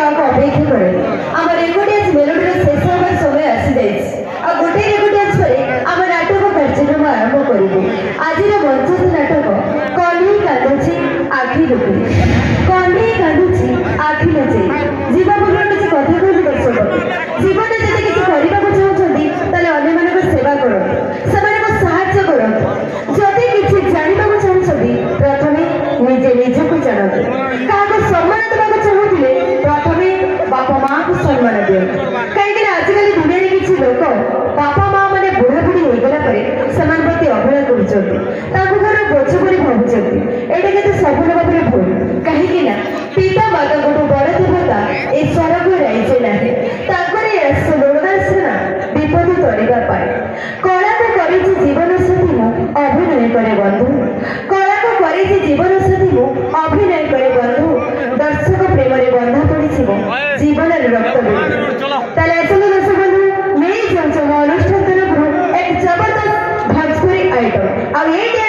କାହାକୁ ଅପେକ୍ଷା କରେ। ଆମ ରେକର୍ଡିଂ ମେଲୋଡିର ଶେଷ ହେବାର ସମୟ ଆସିଯାଇଛି। ଆଉ ଗୋଟିଏ ରେକର୍ଡିଂ ପରେ ଆମ ନାଟକ କାର୍ଯ୍ୟକ୍ରମ ଆରମ୍ଭ କରିବୁ। ଆଜିର ମଞ୍ଚସ୍ଥ ନାଟକ କଣ୍ଢେଇ କାନ୍ଦୁଛି ଆଖି ଲୁଚି। କଣ୍ଢେଇ କାନ୍ଦୁଛି ଆଖି ଲୁଚି। ଯିବା ପୂର୍ବରୁ କିଛି କଥା କହିବି ଦର୍ଶକ। ଜୀବନରେ ଯଦି କିଛି କରିବାକୁ ଚାହୁଁଛନ୍ତି ତାହେଲେ ଅନ୍ୟମାନଙ୍କ ସେବା କରନ୍ତୁ, ସେମାନଙ୍କୁ ସାହାଯ୍ୟ କରନ୍ତୁ। ଯଦି କିଛି ଜାଣିବାକୁ ଚାହୁଁଛନ୍ତି ପ୍ରଥମେ ନିଜେ ନିଜକୁ ଜାଣନ୍ତୁ। କାହାକୁ ସମ୍ମାନ ଦେବାକୁ ଚାହୁଁଥିଲେ ପ୍ରଥମେ ବାପା ମାଆଙ୍କୁ ସମ୍ମାନ ଦିଅନ୍ତୁ। କାହିଁକିନା ଆଜିକାଲି ଦୁନିଆରେ କିଛି ଲୋକ ବାପା ମା ମାନେ ବୁଢ଼ାବୁଢ଼ୀ ହୋଇଗଲା ପରେ ସେମାନେ ପ୍ରତି ଅବହେଳା କରୁଛନ୍ତି, ତାଙ୍କୁ ଘର ବୋଝ କରି ଭାବୁଛନ୍ତି। ଏଇଟା କିନ୍ତୁ ସମ୍ପୂର୍ଣ୍ଣ ଭାବରେ ଭୁଲ। କାହିଁକି ନା ପିତା ମାତାଙ୍କଠୁ ବଡ଼ ଦେବତା ଏ ସ୍ୱରକୁ ରାଇଜେ ନାହିଁ। ତାଙ୍କରି ଲୋଡ଼ାସନା ବିପଦ ତରିବା ପାଇଁ। କଳାକୁ କରିଛି ଜୀବନ ସାଥୀ ମୁଁ ଅଭିନୟ କରେ ବନ୍ଧୁ। କଳାକୁ କରିଛି ଜୀବନ ସାଥୀ ମୁଁ ଅଭିନୟ କରେ ବନ୍ଧୁ। ଦର୍ଶକ ପ୍ରେମରେ ବନ୍ଧା ପଡ଼ିଯିବ ଜୀବନର ରକ୍ତ ବିନ୍ଦୁ। ତାହେଲେ ଆସନ୍ତୁ ଦର୍ଶକ ବନ୍ଧୁ, ନେଇ ଯାଉଛ ମୋ ଅନୁଷ୍ଠାନ ତରଫରୁ ଏକ ଜବରଦସ୍ତ ଭୋଜପୁରୀ ଆଇଟମ। ଆଉ ଏଇଟା